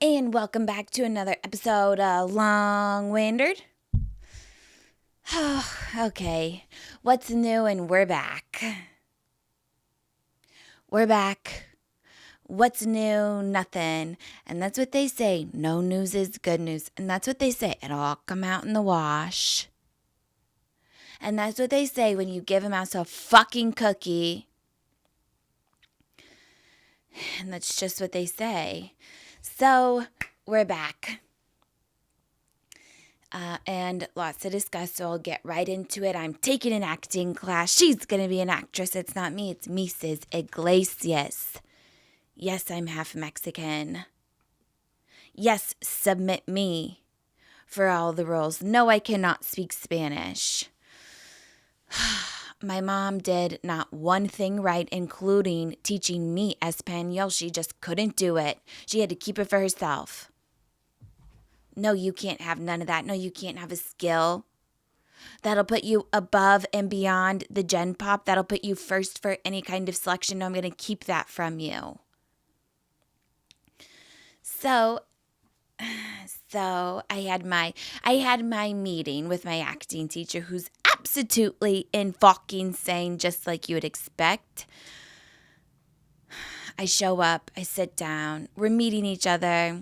And welcome back to another episode of Long-Winded. Okay, what's new and we're back. We're back. What's new? Nothing. And that's what they say. No news is good news. And that's what they say. It'll all come out in the wash. And that's what they say when you give a mouse a fucking cookie. And that's just what they say. So, we're back. And lots to discuss, so I'll get right into it. I'm taking an acting class. She's going to be an actress. It's not me. It's Mrs. Iglesias. Yes, I'm half Mexican. Yes, submit me for all the roles. No, I cannot speak Spanish. My mom did not one thing right, including teaching me Espanol. She just couldn't do it. She had to keep it for herself. No, you can't have none of that. No, you can't have a skill that'll put you above and beyond the Gen Pop. That'll put you first for any kind of selection. No, I'm going to keep that from you. So I had my meeting with my acting teacher, who's absolutely insane, just like you would expect. I show up, I sit down, we're meeting each other.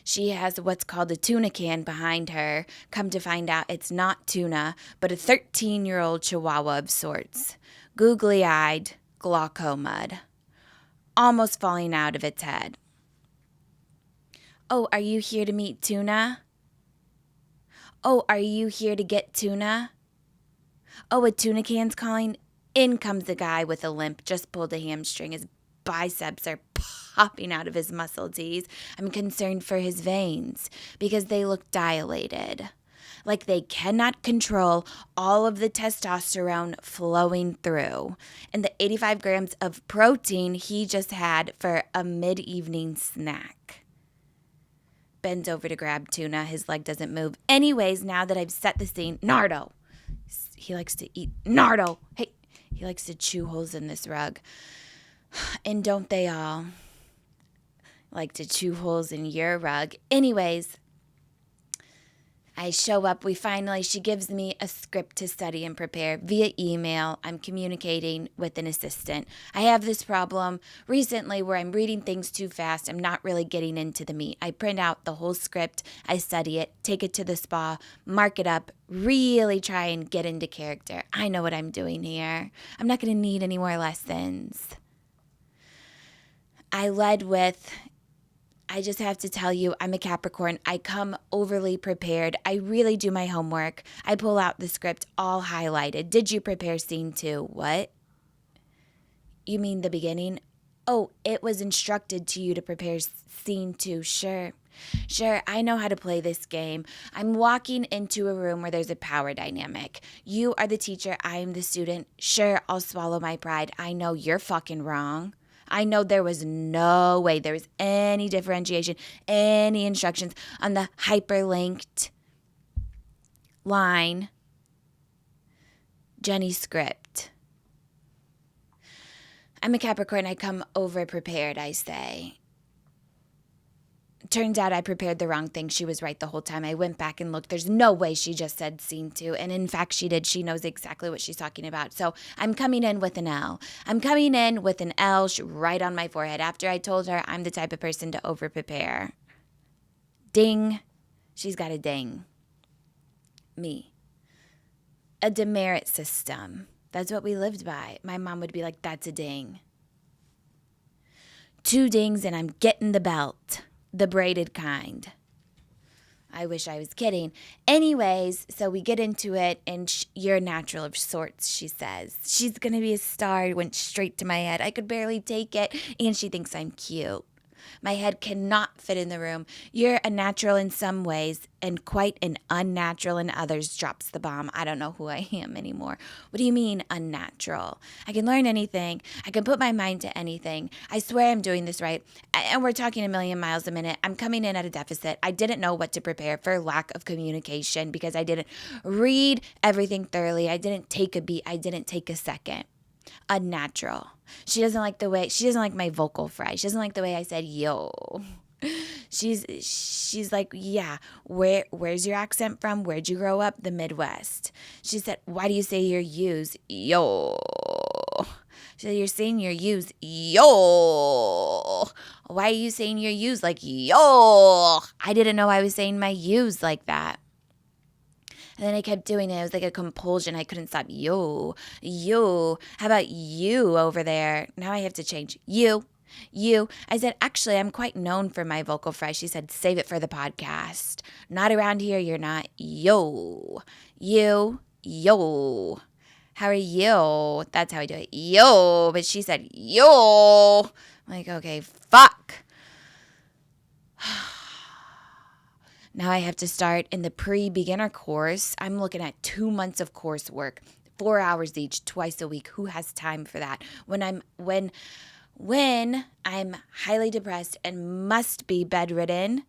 She has what's called a tuna can behind her. Come to find out, it's not tuna, but a 13-year-old chihuahua of sorts. Googly-eyed, glaucoma, almost falling out of its head. Oh, are you here to meet tuna? Oh, are you here to get tuna? Oh, a tuna can's calling. In comes a guy with a limp, just pulled a hamstring. His biceps are popping out of his muscle tees. I'm concerned for his veins because they look dilated, like they cannot control all of the testosterone flowing through and the 85 grams of protein he just had for a mid-evening snack. Bends over to grab tuna. His leg doesn't move. Anyways, now that I've set the scene, Nardo. He likes to eat. Nardo. Hey, he likes to chew holes in this rug. And don't they all like to chew holes in your rug? Anyways, I show up. She gives me a script to study and prepare via email. I'm communicating with an assistant. I have this problem recently where I'm reading things too fast. I'm not really getting into the meat. I print out the whole script. I study it, take it to the spa, mark it up, really try and get into character. I know what I'm doing here. I'm not going to need any more lessons. I just have to tell you, I'm a Capricorn. I come overly prepared. I really do my homework. I pull out the script all highlighted. Did you prepare scene 2? What? You mean the beginning? Oh, it was instructed to you to prepare scene 2. Sure, I know how to play this game. I'm walking into a room where there's a power dynamic. You are the teacher. I am the student. Sure, I'll swallow my pride. I know you're fucking wrong. I know there was no way there was any differentiation, any instructions on the hyperlinked line Jenny script. I'm a Capricorn. I come over prepared, I say. Turns out I prepared the wrong thing. She was right the whole time. I went back and looked. There's no way she just said scene 2. And in fact, she did. She knows exactly what she's talking about. So I'm coming in with an L. Right on my forehead after I told her I'm the type of person to over-prepare. Ding. She's got a ding. Me. A demerit system. That's what we lived by. My mom would be like, that's a ding. 2 dings and I'm getting the belt. The braided kind. I wish I was kidding. Anyways, so we get into it, and you're natural of sorts, she says. She's going to be a star. It went straight to my head. I could barely take it, and she thinks I'm cute. My head cannot fit in the room. You're a natural in some ways and quite an unnatural in others, drops the bomb. I don't know who I am anymore. What do you mean unnatural? I can learn anything. I can put my mind to anything. I swear I'm doing this right. And we're talking a million miles a minute. I'm coming in at a deficit. I didn't know what to prepare for lack of communication because I didn't read everything thoroughly. I didn't take a beat. I didn't take a second. Unnatural. She doesn't like my vocal fry. She doesn't like the way I said yo. She's like, yeah, where's your accent from? Where'd you grow up? The Midwest. She said, why do you say your U's? Yo. She said, you're saying your U's. Yo. Why are you saying your U's like yo? I didn't know I was saying my U's like that. And then I kept doing it. It was like a compulsion. I couldn't stop. Yo. How about you over there? Now I have to change. You. I said, actually, I'm quite known for my vocal fry. She said, save it for the podcast. Not around here, you're not. Yo. How are you? That's how I do it. Yo. But she said, yo. I'm like, okay, fuck. Now I have to start in the pre-beginner course. I'm looking at 2 months of coursework, 4 hours each, twice a week. Who has time for that? When I'm highly depressed and must be bedridden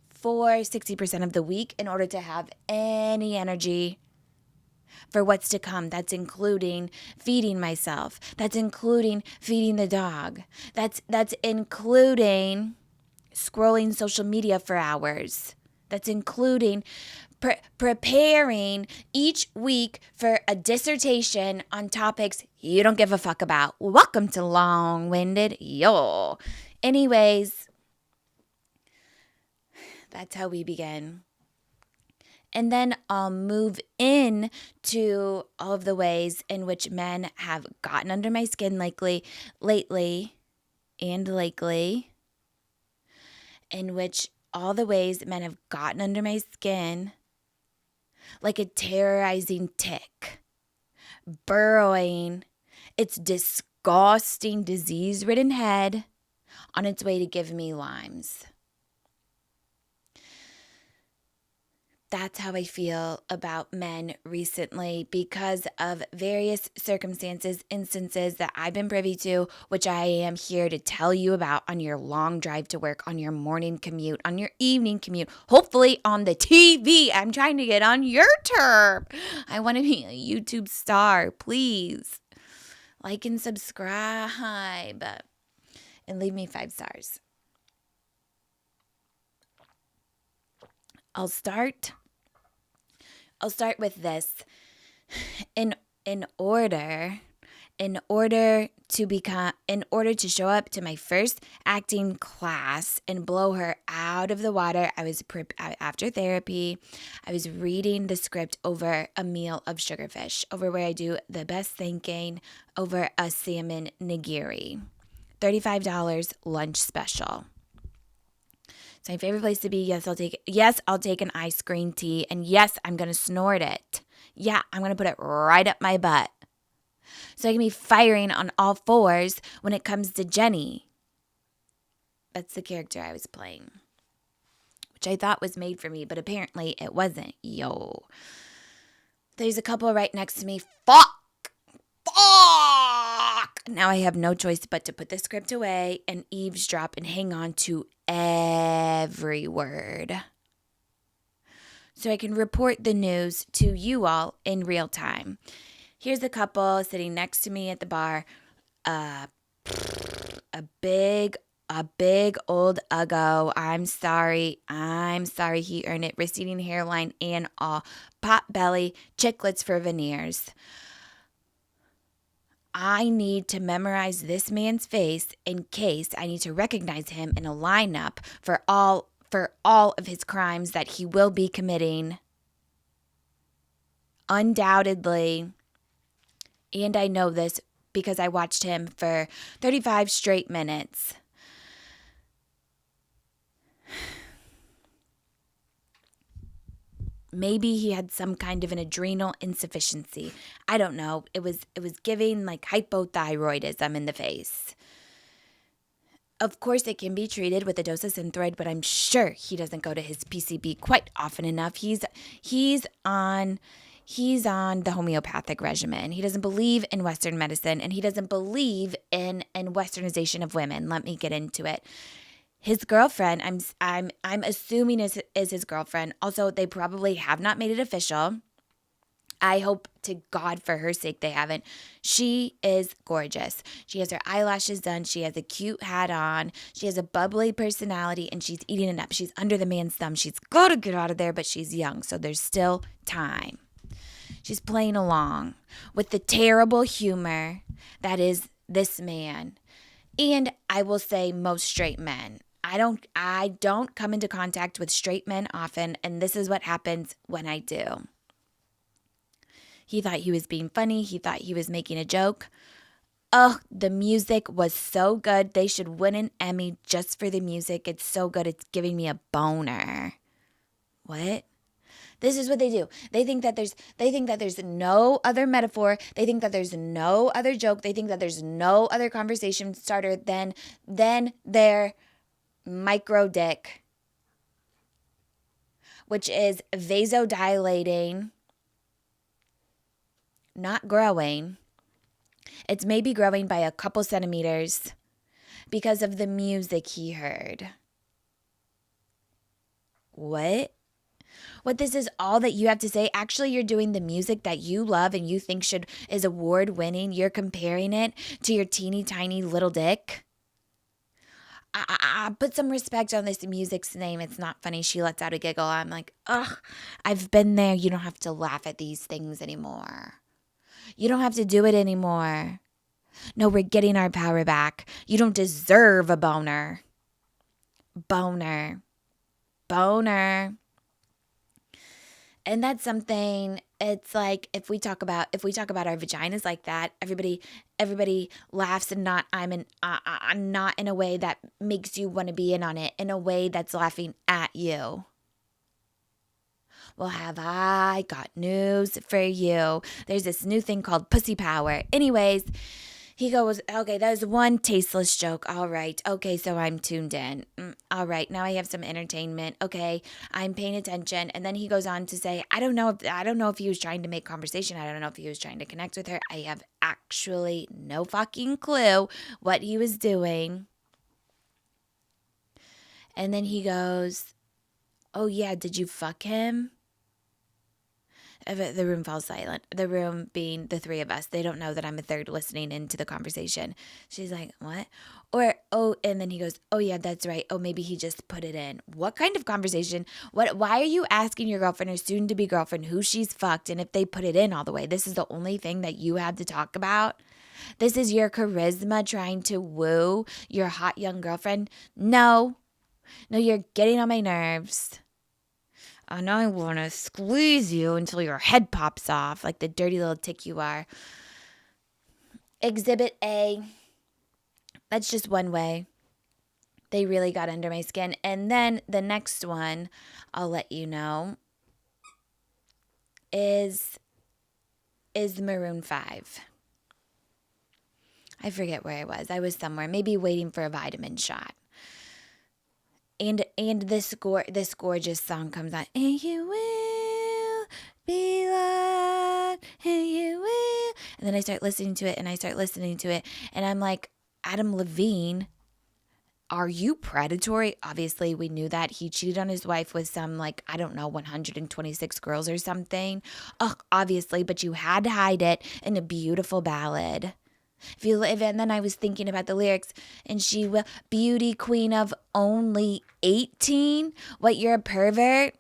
for 60% of the week in order to have any energy for what's to come. That's including feeding myself. That's including feeding the dog. That's including scrolling social media for hours. That's including preparing each week for a dissertation on topics you don't give a fuck about. Welcome to Long-Winded Yo. Anyways, that's how we begin. And then I'll move in to all of the ways in which men have gotten under my skin lately, in which all the ways men have gotten under my skin like a terrorizing tick, burrowing its disgusting disease-ridden head on its way to give me limes. That's how I feel about men recently because of various circumstances, instances that I've been privy to, which I am here to tell you about on your long drive to work, on your morning commute, on your evening commute, hopefully on the TV. I'm trying to get on your turf. I want to be a YouTube star. Please like and subscribe and leave me 5 stars. I'll start with this. In order to show up to my first acting class and blow her out of the water, after therapy, I was reading the script over a meal of sugarfish, over where I do the best thinking, over a salmon nigiri. $35 lunch special. It's my favorite place to be. Yes, I'll take an ice green tea. And yes, I'm going to snort it. Yeah, I'm going to put it right up my butt. So I can be firing on all fours when it comes to Jenny. That's the character I was playing, which I thought was made for me, but apparently it wasn't. Yo. There's a couple right next to me. Fuck! Now I have no choice but to put the script away and eavesdrop and hang on to every word so I can report the news to you all in real time. Here's a couple sitting next to me at the bar. A big old uggo. I'm sorry he earned it. Receding hairline and all. Pot belly, chiclets for veneers. I need to memorize this man's face in case I need to recognize him in a lineup for all of his crimes that he will be committing. Undoubtedly. And I know this because I watched him for 35 straight minutes. Maybe he had some kind of an adrenal insufficiency. I don't know. It was giving like hypothyroidism in the face. Of course, it can be treated with a dose of Synthroid, but I'm sure he doesn't go to his PCP quite often enough. He's on the homeopathic regimen. He doesn't believe in Western medicine, and he doesn't believe in westernization of women. Let me get into it. His girlfriend, I'm assuming is his girlfriend. Also, they probably have not made it official. I hope to God for her sake they haven't. She is gorgeous. She has her eyelashes done. She has a cute hat on. She has a bubbly personality and she's eating it up. She's under the man's thumb. She's got to get out of there, but she's young, so there's still time. She's playing along with the terrible humor that is this man. And I will say most straight men. I don't come into contact with straight men often, and this is what happens when I do. He thought he was being funny. He thought he was making a joke. Oh, the music was so good. They should win an Emmy just for the music. It's so good. It's giving me a boner. What? This is what they do. They think that there's no other metaphor. They think that there's no other joke. They think that there's no other conversation starter than their micro dick, which is vasodilating, not growing. It's maybe growing by a couple centimeters because of the music he heard. What? What this is all that you have to say? Actually, you're doing the music that you love and you think is award winning. You're comparing it to your teeny tiny little dick. Put some respect on this music's name. It's not funny. She lets out a giggle. I'm like, ugh, I've been there. You don't have to laugh at these things anymore. You don't have to do it anymore. No, we're getting our power back. You don't deserve a boner. Boner. And that's something, it's like if we talk about our vaginas like that, everybody laughs and not in a way that makes you want to be in on it, in a way that's laughing at you. Well, have I got news for you. There's this new thing called pussy power. Anyways, he goes, okay, that was one tasteless joke. All right. Okay, so I'm tuned in. All right, now I have some entertainment. Okay, I'm paying attention. And then he goes on to say, I don't know if he was trying to make conversation. I don't know if he was trying to connect with her. I have actually no fucking clue what he was doing. And then he goes, oh yeah, did you fuck him? The room falls silent. The room being the three of us. They don't know that I'm a third listening into the conversation. She's like, what? And then he goes, oh yeah, that's right. Oh, maybe he just put it in. What kind of conversation? Why are you asking your girlfriend or soon to be girlfriend who she's fucked and if they put it in all the way? This is the only thing that you have to talk about? This is your charisma trying to woo your hot young girlfriend? No, you're getting on my nerves. And I want to squeeze you until your head pops off like the dirty little tick you are. Exhibit A. That's just one way. They really got under my skin. And then the next one, I'll let you know, is Maroon 5. I forget where I was. I was somewhere, maybe waiting for a vitamin shot. And this gorgeous song comes on. And you will be loved, and you will. And then I start listening to it, and I'm like, Adam Levine, are you predatory? Obviously, we knew that. He cheated on his wife with some, 126 girls or something. Ugh, obviously, but you had to hide it in a beautiful ballad. And then I was thinking about the lyrics, and she will, beauty queen of only 18. What, you're a pervert?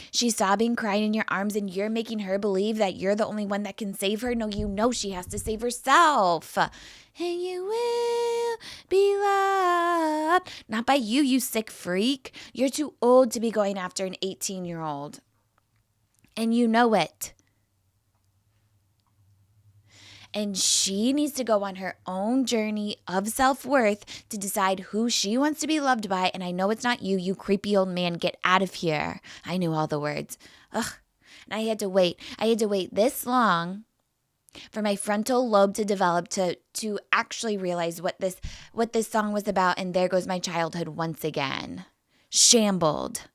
She's sobbing, crying in your arms, and you're making her believe that you're the only one that can save her. No, you know she has to save herself. And you will be loved. Not by you, you sick freak. You're too old to be going after an 18-year-old. And you know it. And she needs to go on her own journey of self-worth to decide who she wants to be loved by. And I know it's not you, you creepy old man. Get out of here. I knew all the words. Ugh. And I had to wait. This long for my frontal lobe to develop to actually realize what this song was about. And there goes my childhood once again. Shambled.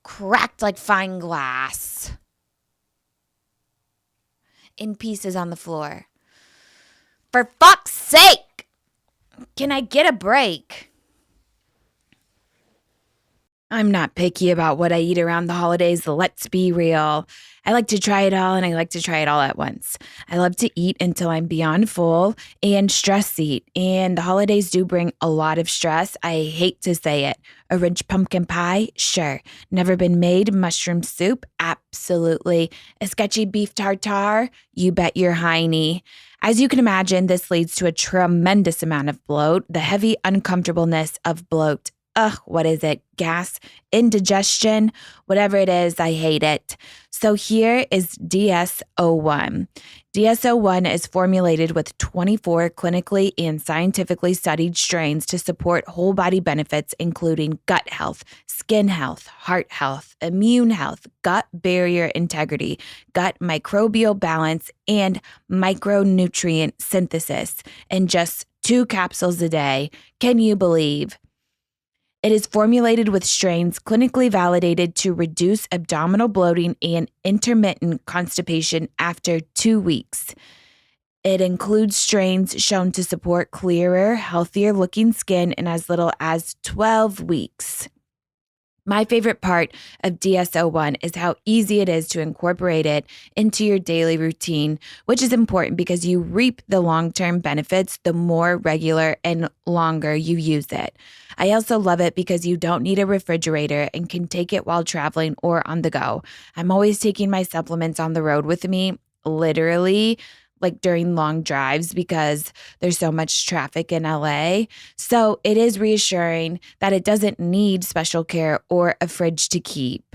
Cracked like fine glass. In pieces on the floor. For fuck's sake! Can I get a break? I'm not picky about what I eat around the holidays. Let's be real. I like to try it all and I like to try it all at once. I love to eat until I'm beyond full and stress eat. And the holidays do bring a lot of stress. I hate to say it. A rich pumpkin pie? Sure. Never been made? Mushroom soup? Absolutely. A sketchy beef tartare? You bet your hiney. As you can imagine, this leads to a tremendous amount of bloat, the heavy uncomfortableness of bloat. Ugh, what is it? Gas, indigestion, whatever it is, I hate it. So here is DS-01. DS-01 is formulated with 24 clinically and scientifically studied strains to support whole body benefits, including gut health, skin health, heart health, immune health, gut barrier integrity, gut microbial balance, and micronutrient synthesis in just 2 capsules a day. Can you believe? It is formulated with strains clinically validated to reduce abdominal bloating and intermittent constipation after 2 weeks. It includes strains shown to support clearer, healthier looking skin in as little as 12 weeks. My favorite part of DS-01 is how easy it is to incorporate it into your daily routine, which is important because you reap the long-term benefits the more regular and longer you use it. I also love it because you don't need a refrigerator and can take it while traveling or on the go. I'm always taking my supplements on the road with me, literally, like during long drives because there's so much traffic in LA. So it is reassuring that it doesn't need special care or a fridge to keep.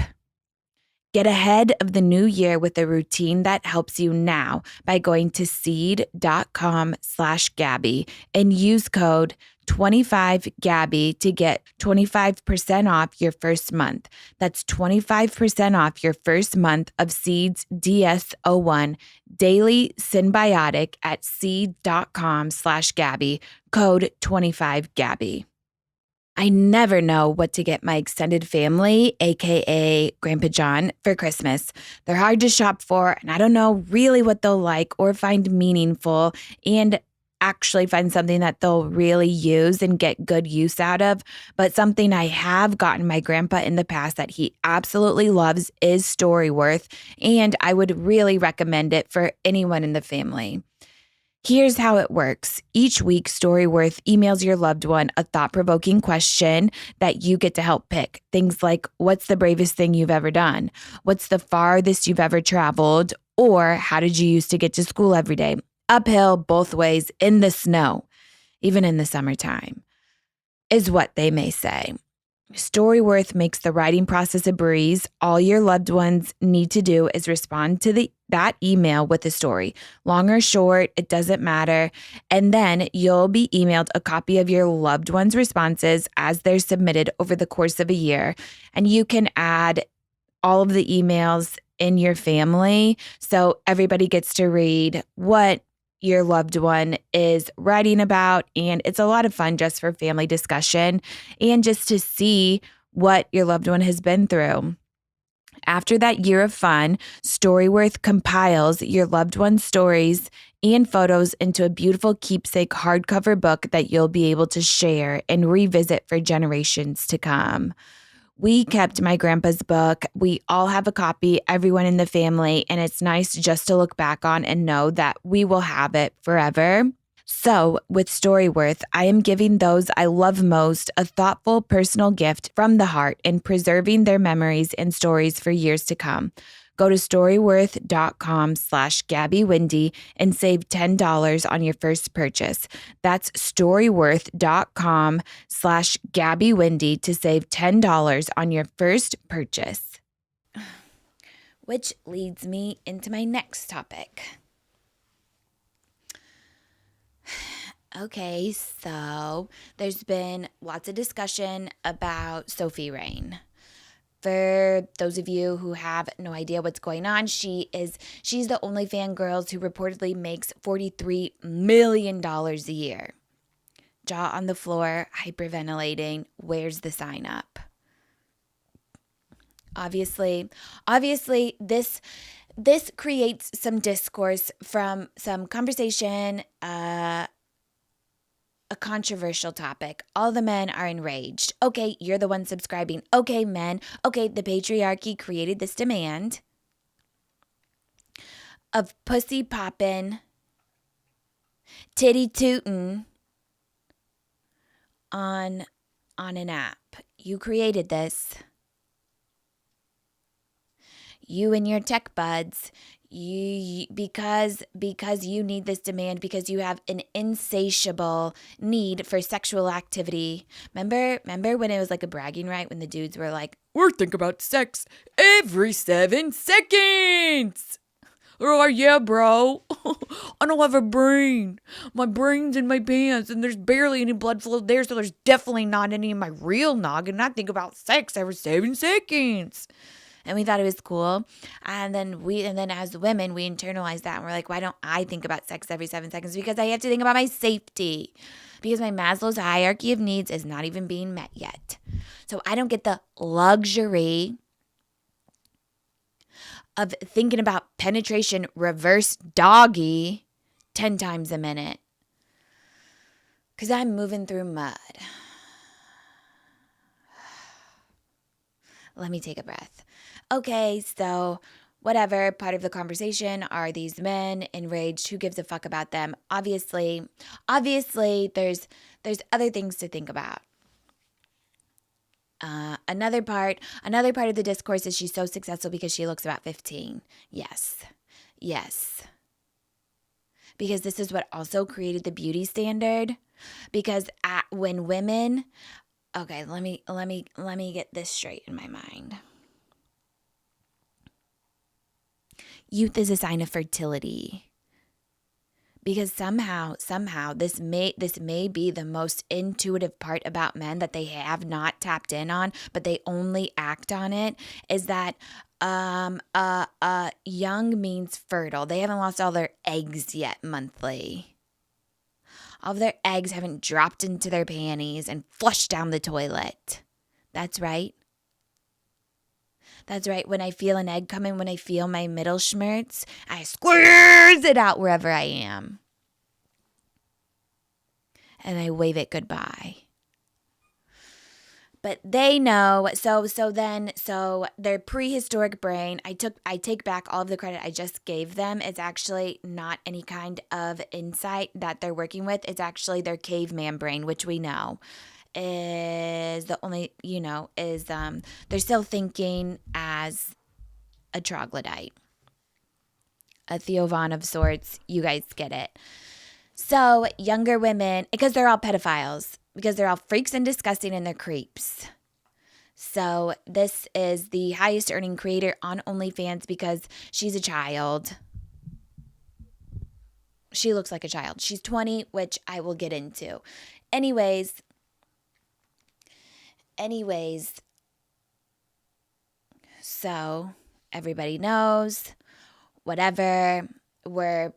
Get ahead of the new year with a routine that helps you now by going to seed.com/Gabby and use code 25Gabby to get 25% off your first month. That's 25% off your first month of Seed's DS-01 Daily Symbiotic at seed.com/Gabby, code 25Gabby. I never know what to get my extended family, aka Grandpa John, for Christmas. They're hard to shop for, and I don't know really what they'll like or find meaningful and actually find something that they'll really use and get good use out of. But something I have gotten my grandpa in the past that he absolutely loves is Storyworth, and I would really recommend it for anyone in the family. Here's how it works. Each week, Storyworth emails your loved one a thought-provoking question that you get to help pick. Things like, what's the bravest thing you've ever done? What's the farthest you've ever traveled? Or how did you used to get to school every day? Uphill, both ways, in the snow, even in the summertime, is what they may say. Storyworth makes the writing process a breeze. All your loved ones need to do is respond to that email with a story. Long or short, it doesn't matter. And then you'll be emailed a copy of your loved one's responses as they're submitted over the course of a year. And you can add all of the emails in your family so everybody gets to read what your loved one is writing about. And it's a lot of fun just for family discussion and just to see what your loved one has been through. After that year of fun, Storyworth compiles your loved one's stories and photos into a beautiful keepsake hardcover book that you'll be able to share and revisit for generations to come. We kept my grandpa's book. We all have a copy, everyone in the family, and it's nice just to look back on and know that we will have it forever. So with Storyworth, I am giving those I love most a thoughtful personal gift from the heart in preserving their memories and stories for years to come. Go to storyworth.com/GabbyWindy and save $10 on your first purchase. That's storyworth.com/GabbyWindy to save $10 on your first purchase. Which leads me into my next topic. Okay, so there's been lots of discussion about Sophie Rain. For those of you who have no idea what's going on, she's the OnlyFans girls who reportedly makes $43 million a year. Jaw on the floor, hyperventilating. Where's the sign up? Obviously, this creates some discourse from some conversation a controversial topic. All the men are enraged. Okay, you're the one subscribing. Okay, men. Okay, the patriarchy created this demand of pussy popping, titty tootin' on an app. You created this. You and your tech buds, because you need this demand, because you have an insatiable need for sexual activity. Remember when it was like a bragging right when the dudes were like, "We're thinking about sex every 7 seconds." Oh, yeah, bro. I don't have a brain. My brain's in my pants and there's barely any blood flow there, so there's definitely not any in my real noggin. I think about sex every 7 seconds. And we thought it was cool. And then as women, we internalized that and we're like, why don't I think about sex every 7 seconds? Because I have to think about my safety. Because my Maslow's hierarchy of needs is not even being met yet. So I don't get the luxury of thinking about penetration reverse doggy 10 times a minute. Because I'm moving through mud. Let me take a breath. Okay, so whatever, part of the conversation are these men enraged. Who gives a fuck about them? Obviously, there's other things to think about. Another part of the discourse is she's so successful because she looks about 15. Yes. Because this is what also created the beauty standard. Because when women, okay, let me get this straight in my mind. Youth is a sign of fertility. Because somehow this may be the most intuitive part about men that they have not tapped in on, but they only act on it, is that young means fertile. They haven't lost all their eggs yet monthly. All of their eggs haven't dropped into their panties and flushed down the toilet. That's right. When I feel an egg coming, when I feel my middle schmerz, I squeeze it out wherever I am. And I wave it goodbye. But they know, so their prehistoric brain, I take back all of the credit I just gave them. It's actually not any kind of insight that they're working with. It's actually their caveman brain, which we know is the only, they're still thinking as a troglodyte, a Theo Von of sorts. You guys get it. So younger women, because they're all pedophiles, because they're all freaks and disgusting and they're creeps. So this is the highest earning creator on OnlyFans because she's a child. She looks like a child. She's 20, which I will get into. Anyways, so everybody knows, whatever, we're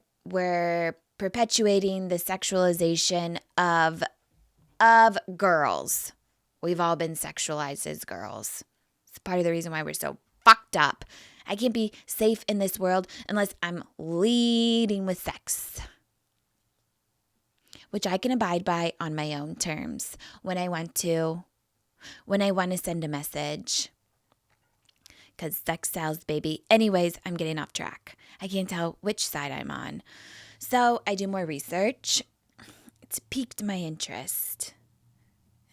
perpetuating the sexualization of girls. We've all been sexualized as girls. It's part of the reason why we're so fucked up. I can't be safe in this world unless I'm leading with sex, which I can abide by on my own terms when I want to send a message. Because sex sells, baby. Anyways, I'm getting off track. I can't tell which side I'm on. So I do more research. It's piqued my interest.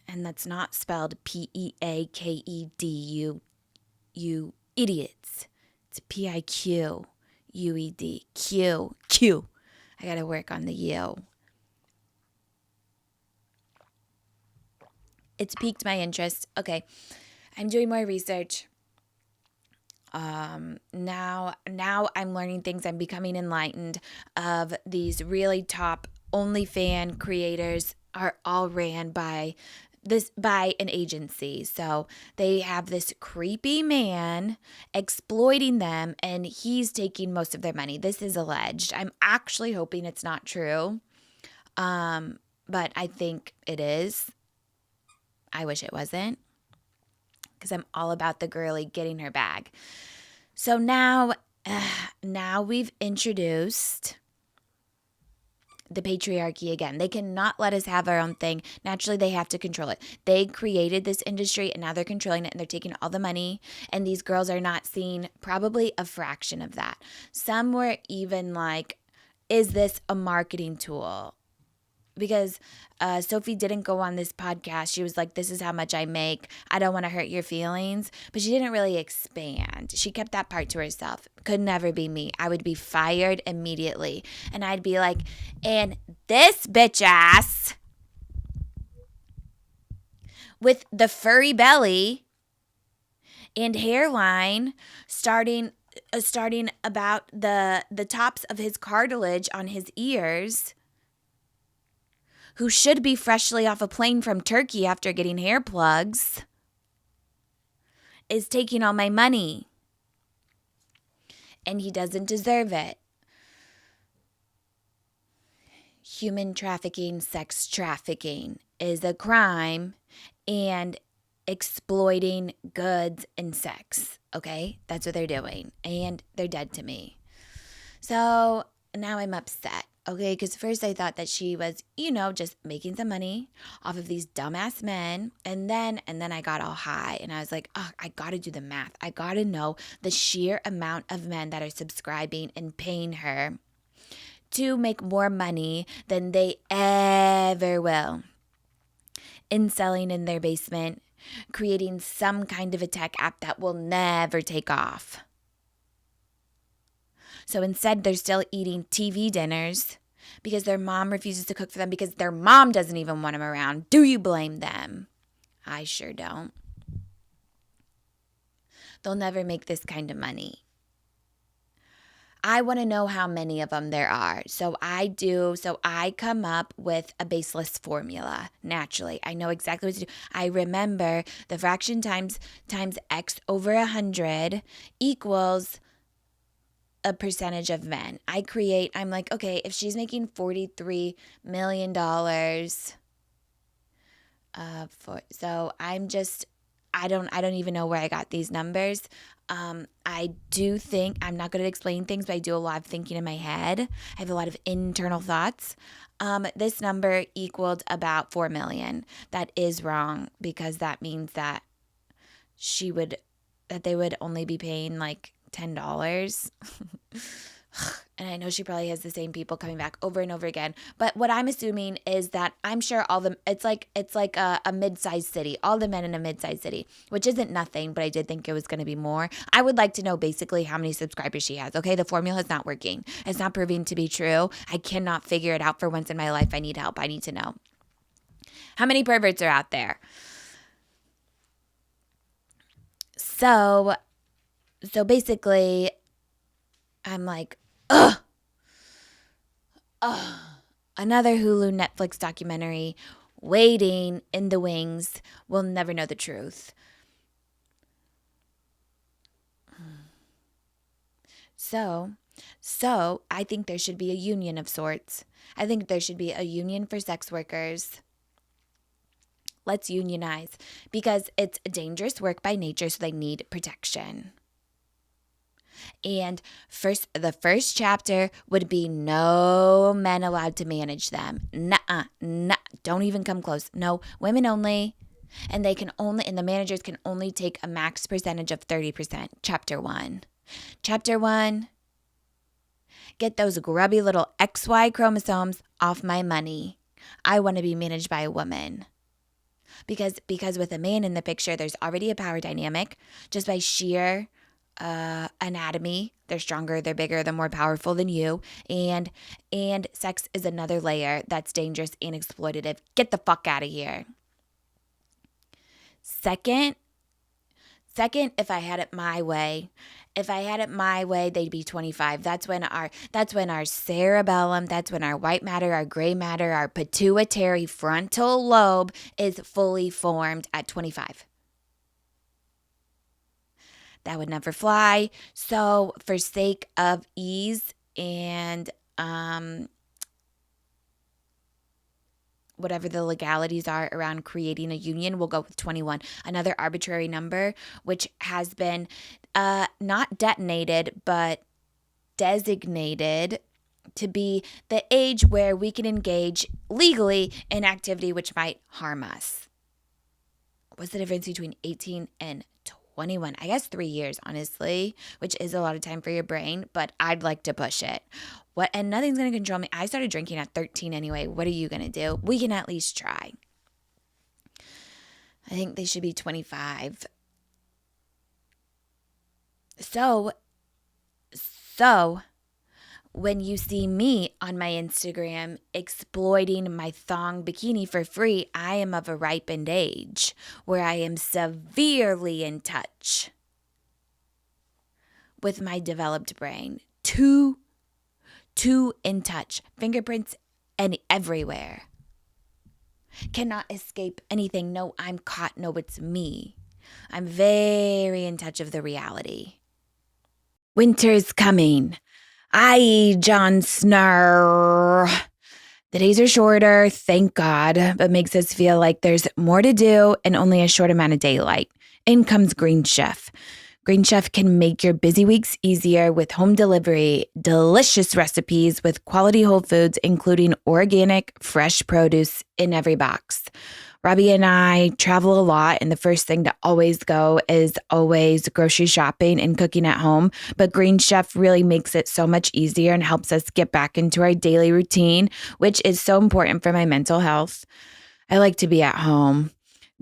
And that's not spelled P-E-A-K-E-D, you idiots. It's P-I-Q-U-E-D. Q. I gotta work on the U. It's piqued my interest. Okay, I'm doing more research. Now I'm learning things. I'm becoming enlightened of these really top OnlyFans creators are all ran by an agency. So they have this creepy man exploiting them and he's taking most of their money. This is alleged. I'm actually hoping it's not true. But I think it is. I wish it wasn't, because I'm all about the girly getting her bag. So now we've introduced The patriarchy again. They cannot let us have our own thing. Naturally, they have to control it. They created this industry and now they're controlling it and they're taking all the money. And these girls are not seeing probably a fraction of that. Some were even like, is this a marketing tool? Because Sophie didn't go on this podcast. She was like, this is how much I make. I don't want to hurt your feelings. But she didn't really expand. She kept that part to herself. Could never be me. I would be fired immediately. And I'd be like, and this bitch ass with the furry belly and hairline starting about the tops of his cartilage on his ears, who should be freshly off a plane from Turkey after getting hair plugs, is taking all my money. And he doesn't deserve it. Human trafficking, sex trafficking is a crime, and exploiting goods and sex, okay? That's what they're doing, and they're dead to me. So now I'm upset. Okay, because first I thought that she was, just making some money off of these dumbass men. And then I got all high and I was like, oh, I got to do the math. I got to know the sheer amount of men that are subscribing and paying her to make more money than they ever will in selling in their basement, creating some kind of a tech app that will never take off. So instead, they're still eating TV dinners because their mom refuses to cook for them because their mom doesn't even want them around. Do you blame them? I sure don't. They'll never make this kind of money. I want to know how many of them there are. So I come up with a baseless formula naturally. I know exactly what to do. I remember the fraction times x over 100 equals a percentage of men. I'm like, okay, if she's making $43 million, I don't even know where I got these numbers. I do think, I'm not good at explaining things, but I do a lot of thinking in my head. I have a lot of internal thoughts. This number equaled about 4 million. That is wrong because that means that they would only be paying like $10. And I know she probably has the same people coming back over and over again. But what I'm assuming is that I'm sure it's like a mid-sized city, all the men in a mid-sized city, which isn't nothing, but I did think it was going to be more. I would like to know basically how many subscribers she has. Okay, the formula is not working. It's not proving to be true. I cannot figure it out for once in my life. I need help. I need to know. How many perverts are out there? So basically, I'm like, ugh. Another Hulu Netflix documentary waiting in the wings. We'll never know the truth. So I think there should be a union of sorts. I think there should be a union for sex workers. Let's unionize because it's dangerous work by nature, so they need protection. And the first chapter would be no men allowed to manage them. Nuh-uh. Don't even come close. No, women only. And the managers can only take a max percentage of 30%. Chapter 1. Chapter 1. Get those grubby little XY chromosomes off my money. I want to be managed by a woman. Because with a man in the picture, there's already a power dynamic just by sheer anatomy. They're stronger, they're bigger, they're more powerful than you. And sex is another layer that's dangerous and exploitative. Get the fuck out of here. Second, if I had it my way, they'd be 25. That's when our cerebellum, that's when our white matter, our gray matter, our pituitary frontal lobe is fully formed at 25. That would never fly. So for sake of ease and whatever the legalities are around creating a union, we'll go with 21. Another arbitrary number, which has been not detonated, but designated to be the age where we can engage legally in activity which might harm us. What's the difference between 18 and 21? I guess 3 years, honestly, which is a lot of time for your brain, but I'd like to push it. And nothing's going to control me. I started drinking at 13 anyway. What are you going to do? We can at least try. I think they should be 25. So when you see me on my Instagram exploiting my thong bikini for free, I am of a ripened age where I am severely in touch with my developed brain. Too in touch. Fingerprints and everywhere. Cannot escape anything. No, I'm caught. No, it's me. I'm very in touch of the reality. Winter's coming. Aye, Jon Snow. The days are shorter, thank God, but makes us feel like there's more to do and only a short amount of daylight. In comes Green Chef. Green Chef can make your busy weeks easier with home delivery, delicious recipes with quality whole foods, including organic, fresh produce in every box. Robbie and I travel a lot, and the first thing to always go is always grocery shopping and cooking at home. But Green Chef really makes it so much easier and helps us get back into our daily routine, which is so important for my mental health. I like to be at home.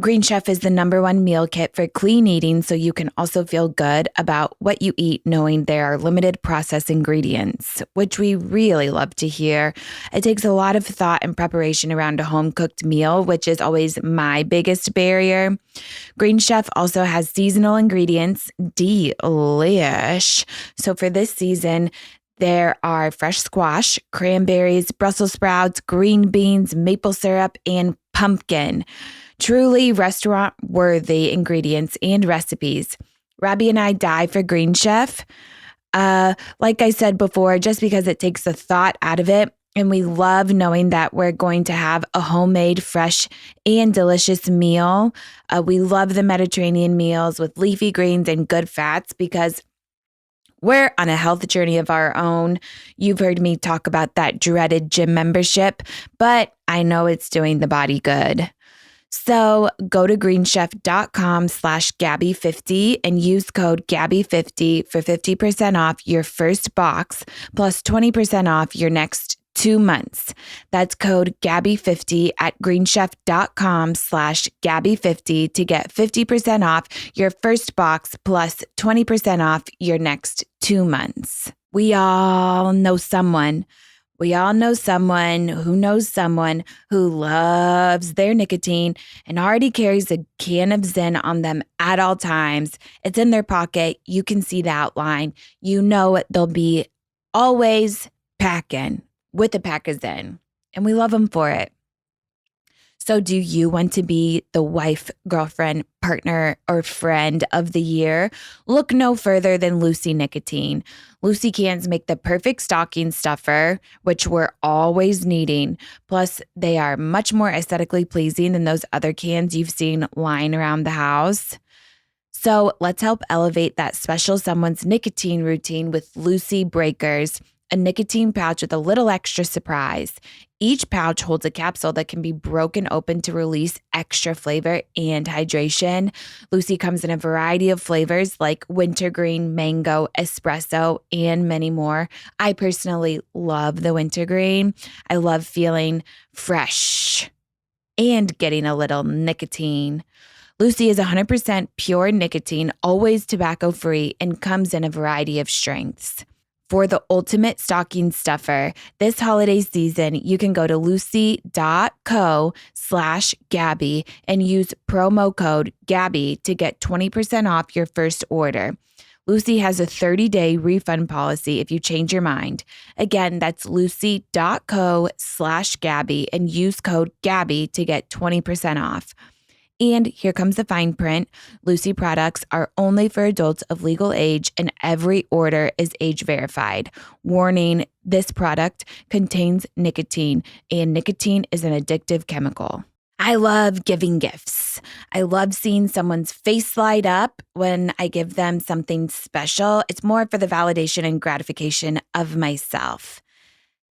Green Chef is the #1 meal kit for clean eating, so you can also feel good about what you eat knowing there are limited processed ingredients, which we really love to hear. It takes a lot of thought and preparation around a home-cooked meal, which is always my biggest barrier. Green Chef also has seasonal ingredients, delish. So for this season, there are fresh squash, cranberries, Brussels sprouts, green beans, maple syrup, and pumpkin. Truly restaurant-worthy ingredients and recipes. Robbie and I die for Green Chef. Like I said before, just because it takes the thought out of it, and we love knowing that we're going to have a homemade, fresh, and delicious meal. We love the Mediterranean meals with leafy greens and good fats because we're on a health journey of our own. You've heard me talk about that dreaded gym membership, but I know it's doing the body good. So go to greenchef.com/Gabby50 and use code Gabby50 for 50% off your first box plus 20% off your next 2 months. That's code Gabby50 at greenchef.com/Gabby50 to get 50% off your first box plus 20% off your next 2 months. We all know someone who knows someone who loves their nicotine and already carries a can of Zyn on them at all times. It's in their pocket. You can see the outline. You know they'll be always packing with a pack of Zyn, and we love them for it. So do you want to be the wife, girlfriend, partner, or friend of the year? Look no further than Lucy Nicotine. Lucy cans make the perfect stocking stuffer, which we're always needing. Plus, they are much more aesthetically pleasing than those other cans you've seen lying around the house. So let's help elevate that special someone's nicotine routine with Lucy Breakers, a nicotine pouch with a little extra surprise. Each pouch holds a capsule that can be broken open to release extra flavor and hydration. Lucy comes in a variety of flavors like wintergreen, mango, espresso, and many more. I personally love the wintergreen. I love feeling fresh and getting a little nicotine. Lucy is 100% pure nicotine, always tobacco-free, and comes in a variety of strengths. For the ultimate stocking stuffer, this holiday season, you can go to lucy.co/Gabby and use promo code Gabby to get 20% off your first order. Lucy has a 30-day refund policy if you change your mind. Again, that's lucy.co/Gabby and use code Gabby to get 20% off. And here comes the fine print. Lucy products are only for adults of legal age and every order is age verified. Warning, this product contains nicotine and nicotine is an addictive chemical. I love giving gifts. I love seeing someone's face light up when I give them something special. It's more for the validation and gratification of myself.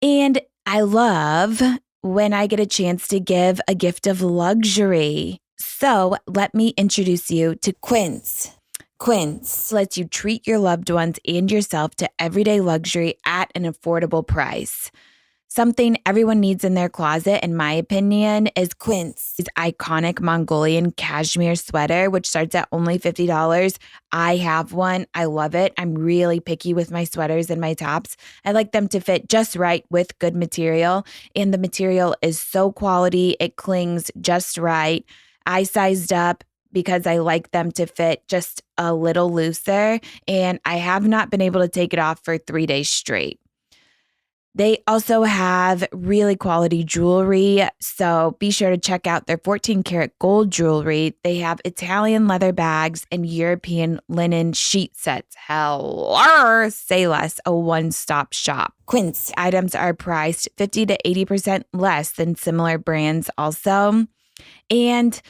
And I love when I get a chance to give a gift of luxury. So let me introduce you to Quince. Quince lets you treat your loved ones and yourself to everyday luxury at an affordable price. Something everyone needs in their closet, in my opinion, is Quince's iconic Mongolian cashmere sweater, which starts at only $50. I have one. I love it. I'm really picky with my sweaters and my tops. I like them to fit just right with good material. And the material is so quality. It clings just right. I sized up because I like them to fit just a little looser. And I have not been able to take it off for 3 days straight. They also have really quality jewelry, so be sure to check out their 14 karat gold jewelry. They have Italian leather bags and European linen sheet sets. Hello, say less, a one-stop shop. Quince items are priced 50 to 80% less than similar brands also. And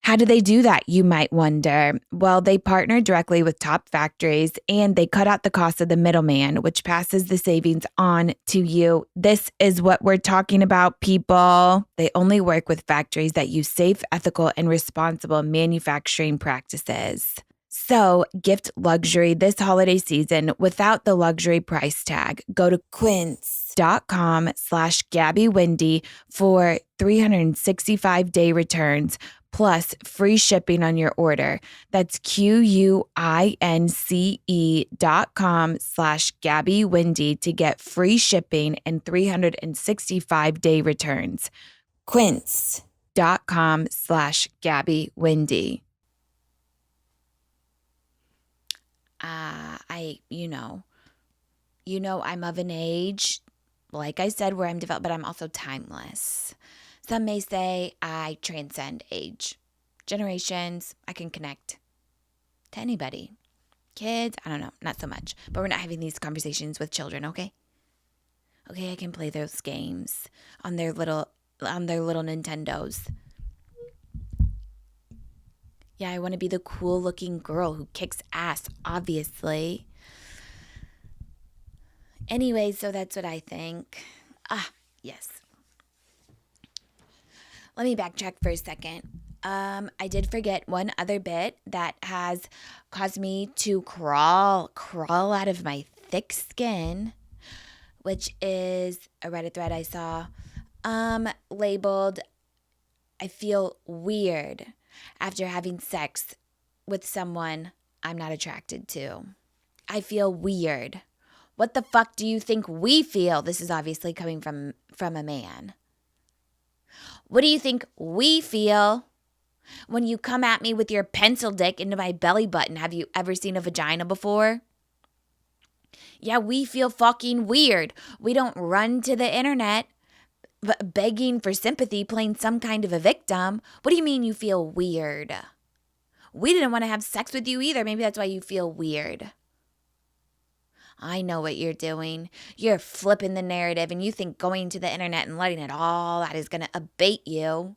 how do they do that, you might wonder? Well, they partner directly with top factories and they cut out the cost of the middleman, which passes the savings on to you. This is what we're talking about, people. They only work with factories that use safe, ethical, and responsible manufacturing practices. So gift luxury this holiday season without the luxury price tag. Go to quince.com/GabbyWindy for 365-day returns plus free shipping on your order. That's QUINCE.com/GabbyWindy to get free shipping and 365-day returns. Quince.com/GabbyWindy. I'm of an age, like I said, where I'm developed, but I'm also timeless. Some may say I transcend age, generations. I can connect to anybody. Kids, I don't know, not so much. But we're not having these conversations with children, okay? Okay, I can play those games on their little Nintendos. Yeah, I want to be the cool looking girl who kicks ass, obviously. Anyway, so that's what I think. Yes. Let me backtrack for a second. I did forget one other bit that has caused me to crawl out of my thick skin, which is a Reddit thread I saw, labeled, "I feel weird after having sex with someone I'm not attracted to. I feel weird. What the fuck do you think we feel?" This is obviously coming from a man. What do you think we feel when you come at me with your pencil dick into my belly button? Have you ever seen a vagina before? Yeah, we feel fucking weird. We don't run to the internet begging for sympathy, playing some kind of a victim. What do you mean you feel weird? We didn't want to have sex with you either. Maybe that's why you feel weird. I know what you're doing. You're flipping the narrative and you think going to the internet and letting it all out is going to abate you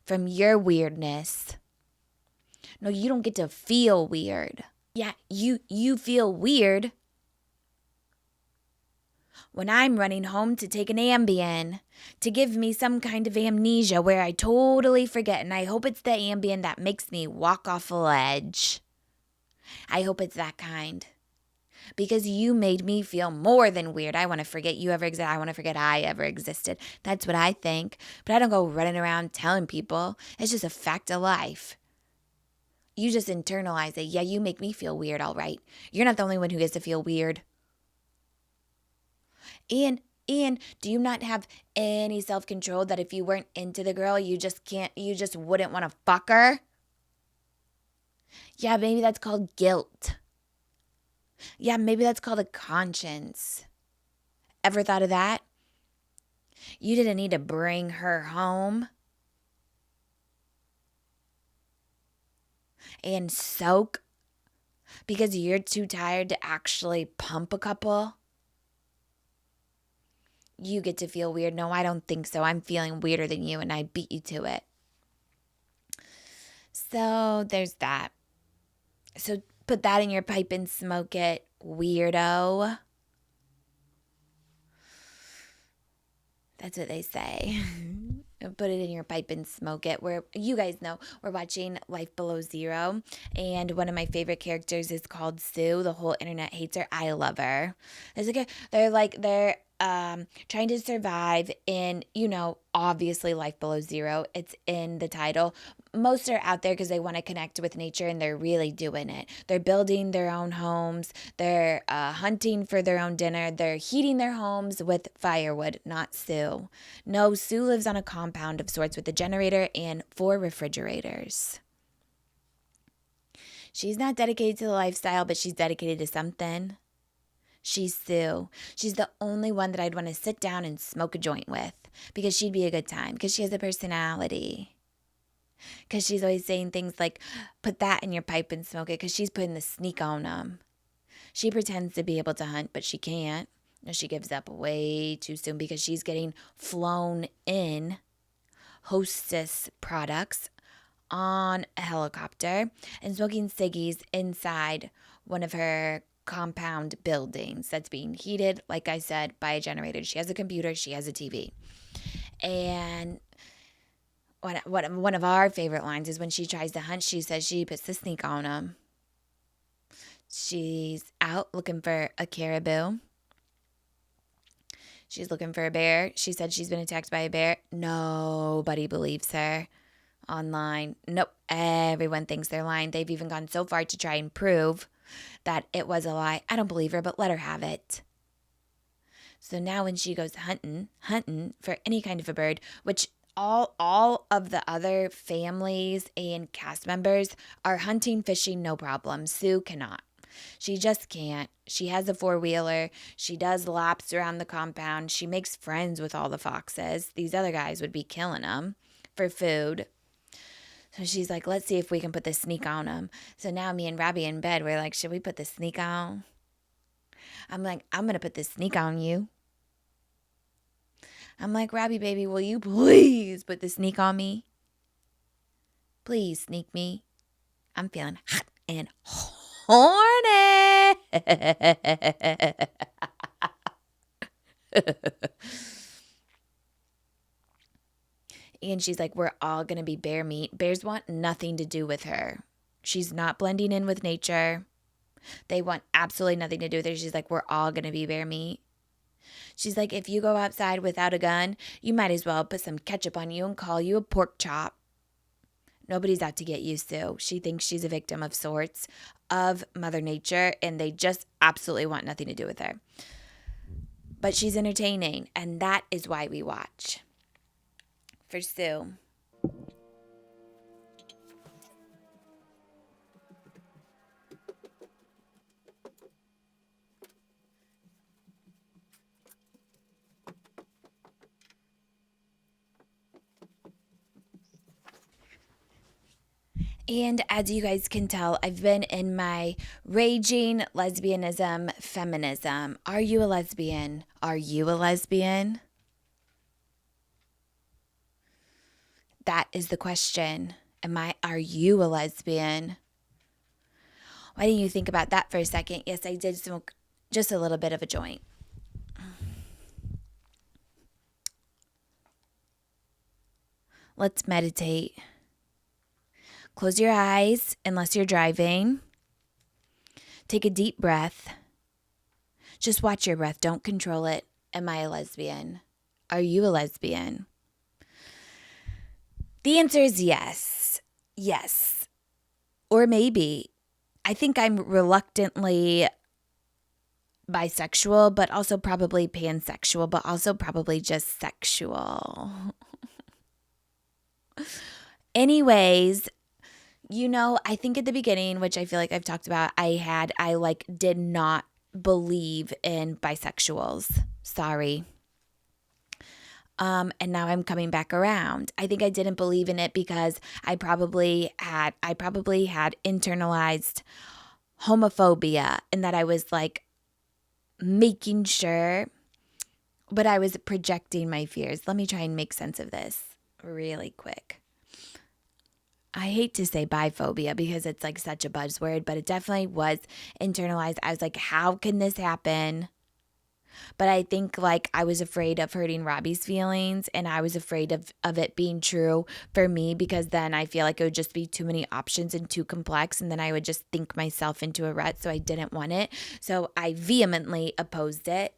from your weirdness. No, you don't get to feel weird. Yeah, you feel weird when I'm running home to take an Ambien to give me some kind of amnesia where I totally forget, and I hope it's the Ambien that makes me walk off a ledge. I hope it's that kind. Because you made me feel more than weird. I want to forget you ever existed. I want to forget I ever existed. That's what I think. But I don't go running around telling people. It's just a fact of life. You just internalize it. Yeah, you make me feel weird, all right. You're not the only one who gets to feel weird. And do you not have any self-control that if you weren't into the girl, you just wouldn't want to fuck her? Yeah, maybe that's called guilt. Yeah, maybe that's called a conscience. Ever thought of that? You didn't need to bring her home and soak because you're too tired to actually pump a couple. You get to feel weird. No, I don't think so. I'm feeling weirder than you and I beat you to it. So there's that. So put that in your pipe and smoke it, weirdo. That's what they say. Put it in your pipe and smoke it. You guys know we're watching Life Below Zero, and one of my favorite characters is called Sue. The whole internet hates her. I love her. They're trying to survive in, obviously Life Below Zero. It's in the title. Most are out there because they want to connect with nature, and they're really doing it. They're building their own homes. They're hunting for their own dinner. They're heating their homes with firewood, not Sue. No, Sue lives on a compound of sorts with a generator and 4 refrigerators. She's not dedicated to the lifestyle, but she's dedicated to something. She's Sue. She's the only one that I'd want to sit down and smoke a joint with because she'd be a good time, because she has a personality. Because she's always saying things like, put that in your pipe and smoke it, because she's putting the sneak on them. She pretends to be able to hunt, but she can't. She gives up way too soon because she's getting flown in Hostess products on a helicopter and smoking ciggies inside one of her compound buildings that's being heated, like I said, by a generator. She has a computer, she has a TV. And one of our favorite lines is when she tries to hunt, she says she puts the sneak on them. She's out looking for a caribou. She's looking for a bear. She said she's been attacked by a bear. Nobody believes her online. Nope. Everyone thinks they're lying. They've even gone so far to try and prove that it was a lie. I don't believe her, but let her have it. So now when she goes hunting for any kind of a bird, which all of the other families and cast members are hunting, fishing, no problem. Sue cannot. She just can't. She has a 4-wheeler. She does laps around the compound. She makes friends with all the foxes. These other guys would be killing them for food. So she's like, let's see if we can put the sneak on them. So now me and Robbie in bed, we're like, should we put the sneak on? I'm like, I'm going to put the sneak on you. I'm like, Robbie, baby, will you please put the sneak on me? Please sneak me. I'm feeling hot and horny. And she's like, we're all going to be bear meat. Bears want nothing to do with her. She's not blending in with nature. They want absolutely nothing to do with her. She's like, we're all going to be bear meat. She's like, if you go outside without a gun, you might as well put some ketchup on you and call you a pork chop. Nobody's out to get you, Sue. She thinks she's a victim of sorts of Mother Nature, and they just absolutely want nothing to do with her. But she's entertaining, and that is why we watch. For Sue. And as you guys can tell, I've been in my raging lesbianism, feminism. Are you a lesbian? Are you a lesbian? That is the question. Are you a lesbian? Why don't you think about that for a second? Yes, I did smoke just a little bit of a joint. Let's meditate. Close your eyes unless you're driving. Take a deep breath. Just watch your breath. Don't control it. Am I a lesbian? Are you a lesbian? The answer is yes. Yes. Or maybe. I think I'm reluctantly bisexual, but also probably pansexual, but also probably just sexual. Anyways, I think at the beginning, which I feel like I've talked about, I did not believe in bisexuals. Sorry. And now I'm coming back around. I think I didn't believe in it because I probably had internalized homophobia, and that I was like making sure, but I was projecting my fears. Let me try and make sense of this really quick. I hate to say biphobia because it's like such a buzzword, but it definitely was internalized. I was like, how can this happen? But I think like I was afraid of hurting Robbie's feelings, and I was afraid of it being true for me, because then I feel like it would just be too many options and too complex, and then I would just think myself into a rut. So I didn't want it. So I vehemently opposed it.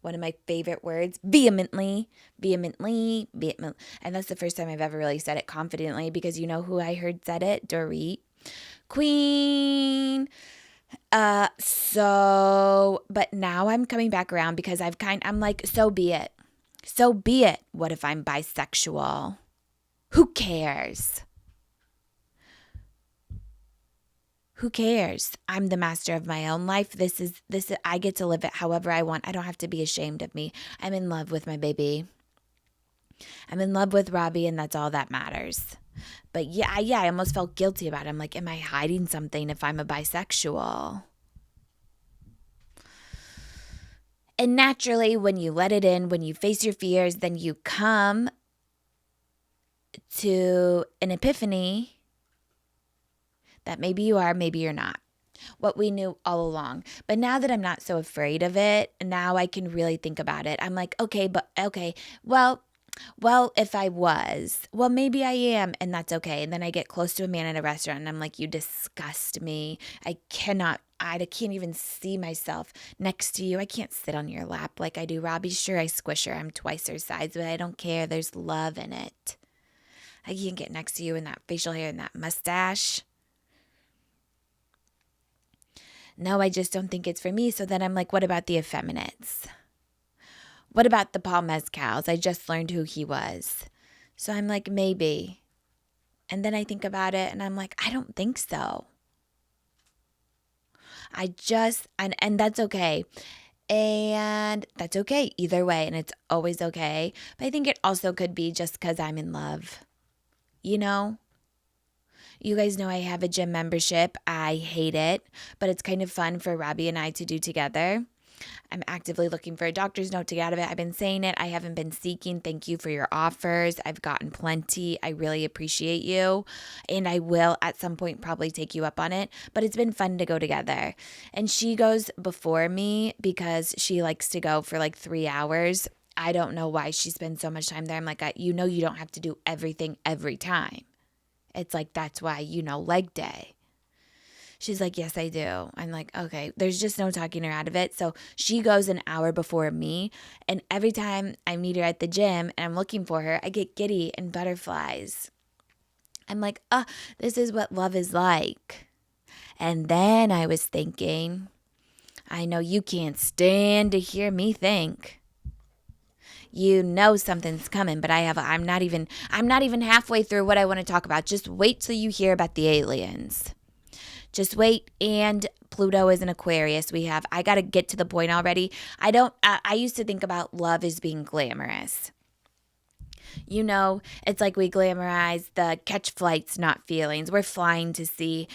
One of my favorite words, vehemently. And that's the first time I've ever really said it confidently, because you know who I heard said it? Dorit. Queen. But now I'm coming back around, because I'm like, so be it. So be it. What if I'm bisexual? Who cares? Who cares? I'm the master of my own life. I get to live it however I want. I don't have to be ashamed of me. I'm in love with my baby. I'm in love with Robbie, and that's all that matters. But yeah, I almost felt guilty about it. I'm like, am I hiding something if I'm a bisexual? And naturally, when you let it in, when you face your fears, then you come to an epiphany that maybe you are, maybe you're not. What we knew all along. But now that I'm not so afraid of it, now I can really think about it. I'm like, okay, well, if I was, well, maybe I am, and that's okay. And then I get close to a man at a restaurant, and I'm like, you disgust me. I can't even see myself next to you. I can't sit on your lap like I do Robbie. Sure, I squish her. I'm twice her size, but I don't care. There's love in it. I can't get next to you in that facial hair and that mustache. No, I just don't think it's for me. So then I'm like, what about the effeminates? What about the Paul Mezcals? I just learned who he was. So I'm like, maybe. And then I think about it, and I'm like, I don't think so. And that's okay. And that's okay either way. And it's always okay. But I think it also could be just because I'm in love. You know? You guys know I have a gym membership. I hate it, but it's kind of fun for Robbie and I to do together. I'm actively looking for a doctor's note to get out of it. I've been saying it. I haven't been seeking. Thank you for your offers. I've gotten plenty. I really appreciate you. And I will at some point probably take you up on it. But it's been fun to go together. And she goes before me because she likes to go for like 3 hours. I don't know why she spends so much time there. I'm like, you don't have to do everything every time. It's like, that's why, leg day. She's like, yes, I do. I'm like, okay, there's just no talking her out of it. So she goes an hour before me. And every time I meet her at the gym and I'm looking for her, I get giddy and butterflies. I'm like, this is what love is like. And then I was thinking, I know you can't stand to hear me think. You know something's coming, but I'm not even halfway through what I want to talk about. Just wait till you hear about the aliens. Just wait. And Pluto is an Aquarius. I got to get to the point already. I used to think about love as being glamorous. It's like we glamorize the catch flights, not feelings. We're flying to see,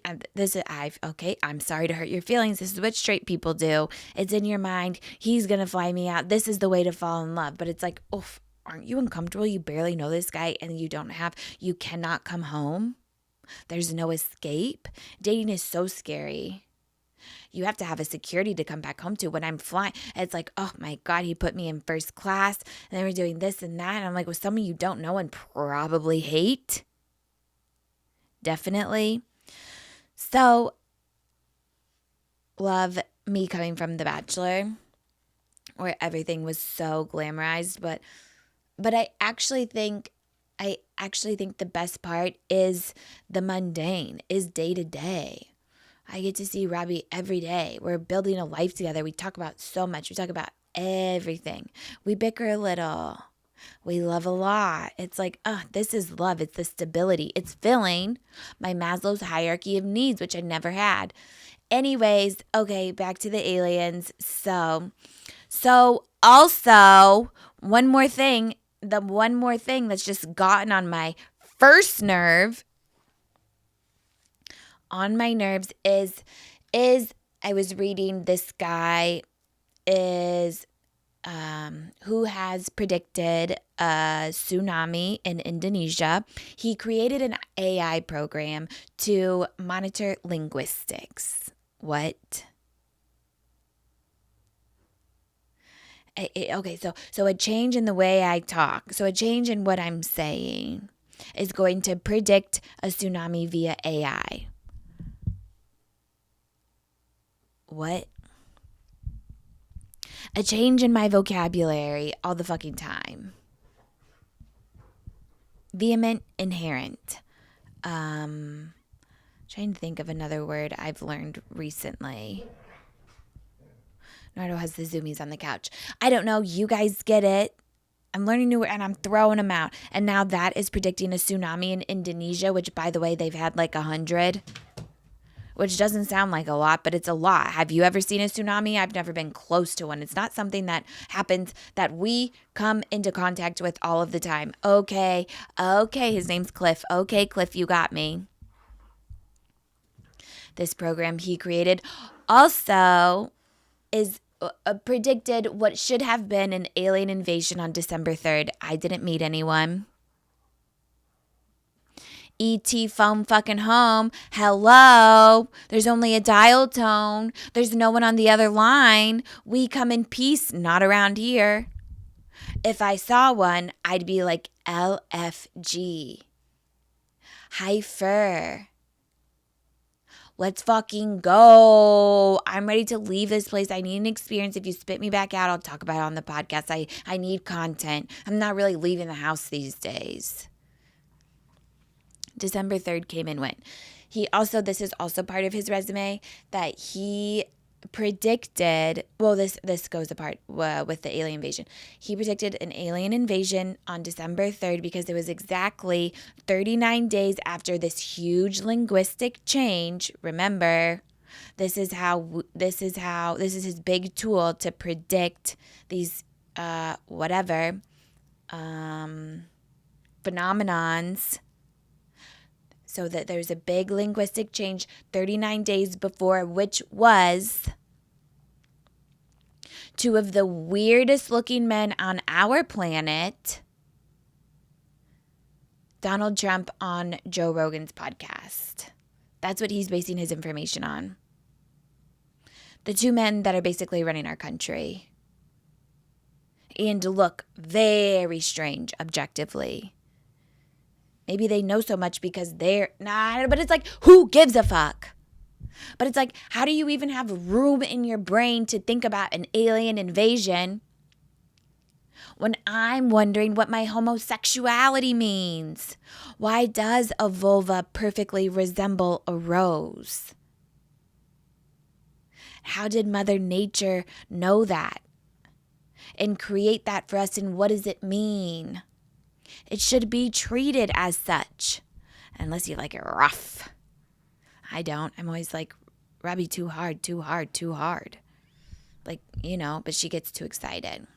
I'm sorry to hurt your feelings. This is what straight people do. It's in your mind. He's going to fly me out. This is the way to fall in love. But it's like, oof, aren't you uncomfortable? You barely know this guy and you cannot come home. There's no escape. Dating is so scary. You have to have a security to come back home to. When I'm flying, it's like, oh my God, he put me in first class and then we're doing this and that. And I'm like, with someone you don't know and probably hate. Definitely. So, love me coming from The Bachelor, where everything was so glamorized. But I actually think the best part is the mundane, is day to day. I get to see Robbie every day. We're building a life together. We talk about so much. We talk about everything. We bicker a little. We love a lot. It's like, this is love. It's the stability. It's filling my Maslow's hierarchy of needs, which I never had. Anyways, okay, back to the aliens. So also, one more thing that's just gotten on my first nerve, on my nerves is I was reading this guy who has predicted a tsunami in Indonesia. He created an AI program to monitor linguistics. What? Okay, so a change in the way I talk, so a change in what I'm saying is going to predict a tsunami via AI. What? A change in my vocabulary all the fucking time. Vehement, inherent. Trying to think of another word I've learned recently. Nardo has the zoomies on the couch. I don't know. You guys get it. I'm learning new and I'm throwing them out. And now that is predicting a tsunami in Indonesia, which, by the way, they've had like 100, which doesn't sound like a lot, but it's a lot. Have you ever seen a tsunami? I've never been close to one. It's not something that happens that we come into contact with all of the time. Okay, his name's Cliff. Okay, Cliff, you got me. This program he created also is predicted what should have been an alien invasion on December 3rd. I didn't meet anyone. ET phone fucking home. Hello. There's only a dial tone. There's no one on the other line. We come in peace, not around here. If I saw one, I'd be like LFG. Heifer. Let's fucking go. I'm ready to leave this place. I need an experience. If you spit me back out, I'll talk about it on the podcast. I need content. I'm not really leaving the house these days. December 3rd came and went. This is also part of his resume, that he predicted, well, this goes apart with the alien invasion. He predicted an alien invasion on December 3rd because it was exactly 39 days after this huge linguistic change. Remember, this is his big tool to predict these phenomenons. So that there's a big linguistic change 39 days before, which was two of the weirdest looking men on our planet, Donald Trump on Joe Rogan's podcast. That's what he's basing his information on. The two men that are basically running our country. And look very strange objectively. Maybe they know so much because but it's like, who gives a fuck? But it's like, how do you even have room in your brain to think about an alien invasion when I'm wondering what my homosexuality means? Why does a vulva perfectly resemble a rose? How did Mother Nature know that and create that for us, and what does it mean? It should be treated as such, unless you like it rough. I don't. I'm always like, Robbie, too hard. Like, but she gets too excited.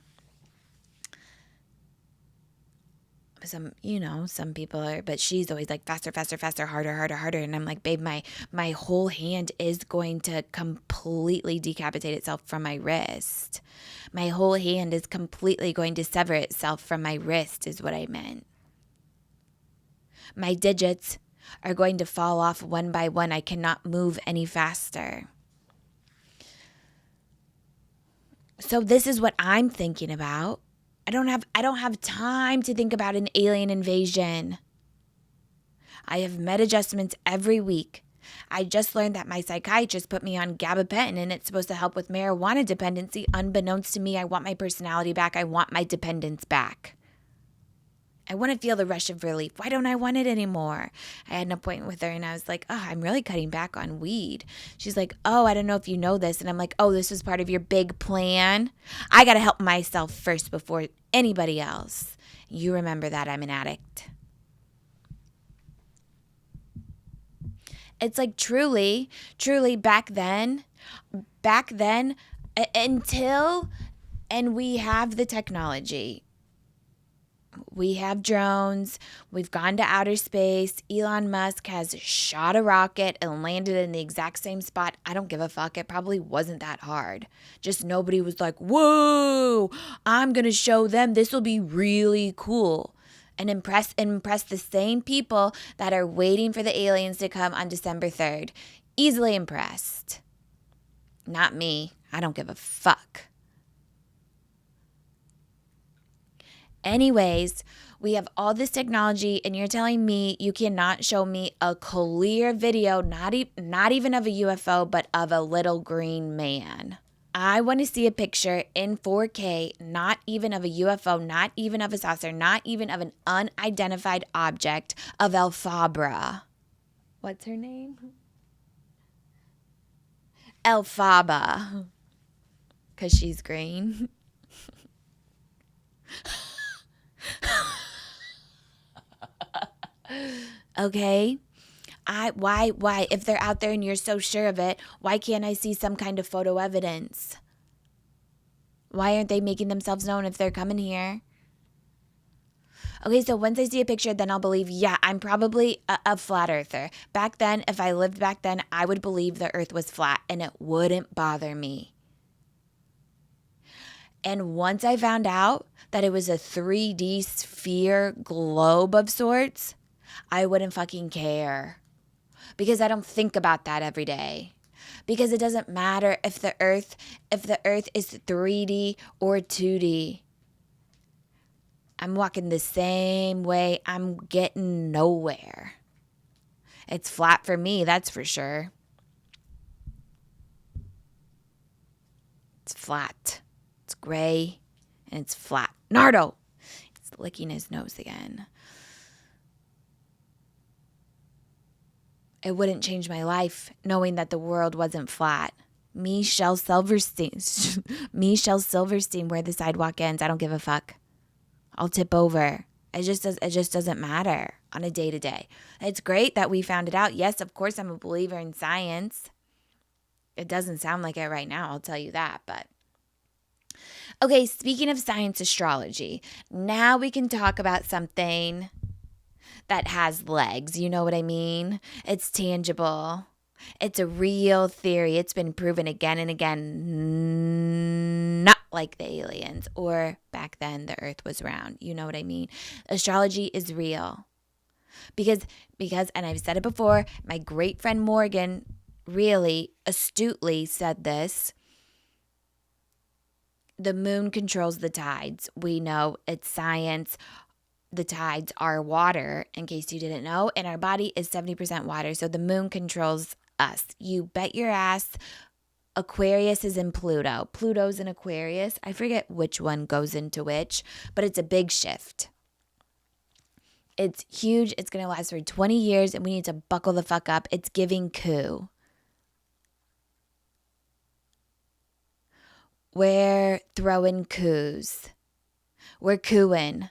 Some people are, but she's always like faster, harder. And I'm like, babe, my whole hand is going to completely decapitate itself from my wrist. My whole hand is completely going to sever itself from my wrist is what I meant. My digits are going to fall off one by one. I cannot move any faster. So this is what I'm thinking about. I don't have time to think about an alien invasion. I have med adjustments every week. I just learned that my psychiatrist put me on gabapentin, and it's supposed to help with marijuana dependency. Unbeknownst to me, I want my personality back. I want my dependence back. I want to feel the rush of relief. Why don't I want it anymore? I had an appointment with her, and I was like, I'm really cutting back on weed. She's like, I don't know if you know this. And I'm like, this was part of your big plan? I got to help myself first before anybody else. You remember that I'm an addict. It's like truly back then, until, and we have the technology. We have drones. We've gone to outer space. Elon Musk has shot a rocket and landed in the exact same spot. I don't give a fuck. It probably wasn't that hard. Just nobody was like, whoa, I'm going to show them. This will be really cool. And impress the same people that are waiting for the aliens to come on December 3rd. Easily impressed. Not me. I don't give a fuck. Anyways, we have all this technology and you're telling me you cannot show me a clear video, not even of a UFO, but of a little green man. I want to see a picture in 4K, not even of a UFO, not even of a saucer, not even of an unidentified object of Elphaba. What's her name? Elphaba. Because she's green. Okay? Why? If they're out there and you're so sure of it, why can't I see some kind of photo evidence? Why aren't they making themselves known if they're coming here? Okay, so once I see a picture, then I'll believe, yeah, I'm probably a flat earther. Back then, if I lived back then, I would believe the earth was flat and it wouldn't bother me. And once I found out that it was a 3D sphere globe of sorts, I wouldn't fucking care. Because I don't think about that every day. Because it doesn't matter if the earth is 3D or 2D. I'm walking the same way. I'm getting nowhere. It's flat for me, that's for sure. It's flat. It's gray and it's flat. Nardo! He's licking his nose again. It wouldn't change my life knowing that the world wasn't flat. Michelle Silverstein, where the sidewalk ends. I don't give a fuck. I'll tip over. It just doesn't matter on a day to day. It's great that we found it out. Yes, of course, I'm a believer in science. It doesn't sound like it right now, I'll tell you that. But okay, speaking of science, astrology. Now we can talk about something that has legs. You know what I mean? It's tangible. It's a real theory. It's been proven again and again. Not like the aliens or back then the earth was round. You know what I mean? Astrology is real. Because and I've said it before, my great friend Morgan really astutely said this. The moon controls the tides. We know it's science. The tides are water, in case you didn't know, and our body is 70% water, so the moon controls us. You bet your ass Aquarius is in Pluto. Pluto's in Aquarius. I forget which one goes into which, but it's a big shift. It's huge. It's going to last for 20 years, and we need to buckle the fuck up. It's giving coup. We're throwing coups. We're cooing.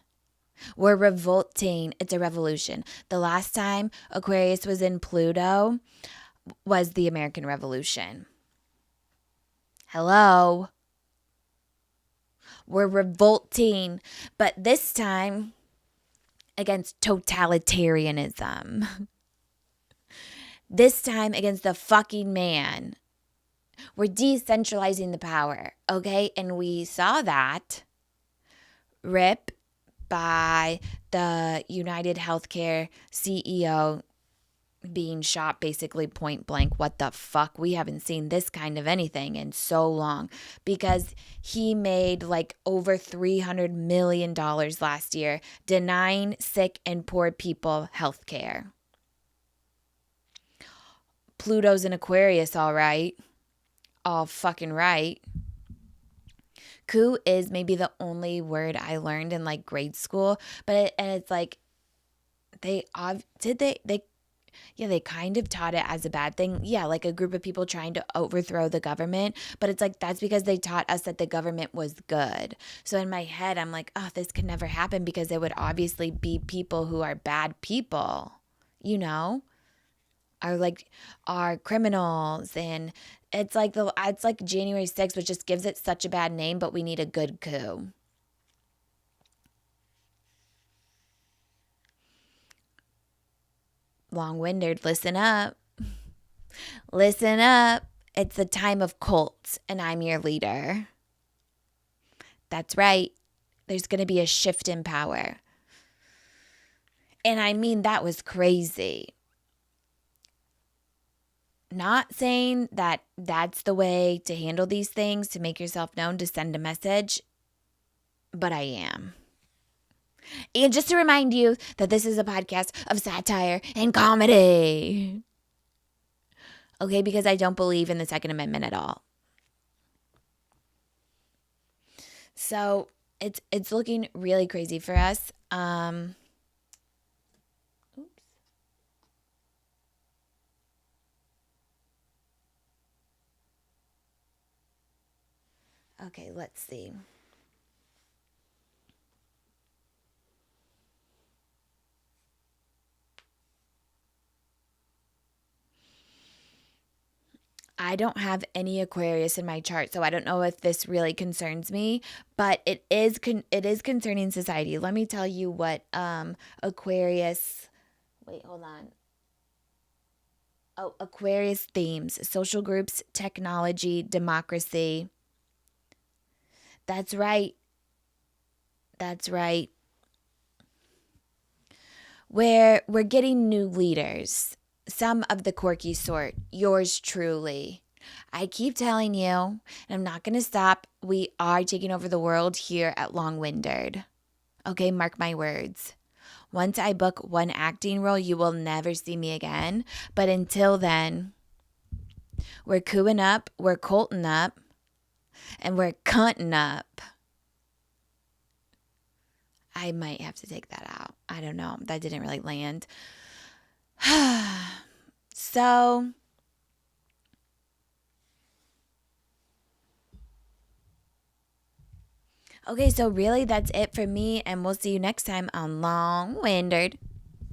We're revolting. It's a revolution. The last time Aquarius was in Pluto was the American Revolution. Hello? We're revolting, but this time against totalitarianism. This time against the fucking man. We're decentralizing the power, okay? And we saw that rip by the United Healthcare CEO being shot basically point blank. What the fuck? We haven't seen this kind of anything in so long, because he made like over $300 million last year denying sick and poor people health care. Pluto's in Aquarius, all right. All fucking right. Coup is maybe the only word I learned in like grade school, but it's like they kind of taught it as a bad thing. Yeah, like a group of people trying to overthrow the government, but it's like that's because they taught us that the government was good. So in my head, I'm like, oh, this could never happen because it would obviously be people who are bad people, you know, are criminals. And it's like January 6th, which just gives it such a bad name, but we need a good coup. Long-winded, listen up. Listen up. It's the time of cults, and I'm your leader. That's right. There's going to be a shift in power. And I mean, that was crazy. Not saying that that's the way to handle these things, to make yourself known, to send a message, but I am. And just to remind you that this is a podcast of satire and comedy. Okay, because I don't believe in the Second Amendment at all. So it's looking really crazy for us. Oops. Okay, let's see. I don't have any Aquarius in my chart, so I don't know if this really concerns me, but it is concerning society. Let me tell you what Aquarius. Wait, hold on. Oh, Aquarius themes: social groups, technology, democracy. That's right. That's right. Where we're getting new leaders, some of the quirky sort. Yours truly. I keep telling you, and I'm not going to stop. We are taking over the world here at Long Winded. Okay, mark my words. Once I book one acting role, you will never see me again. But until then, we're cooing up, we're colting up, and we're cunting up. I might have to take that out. I don't know. That didn't really land. So, okay, so really that's it for me, and we'll see you next time on Long Winded.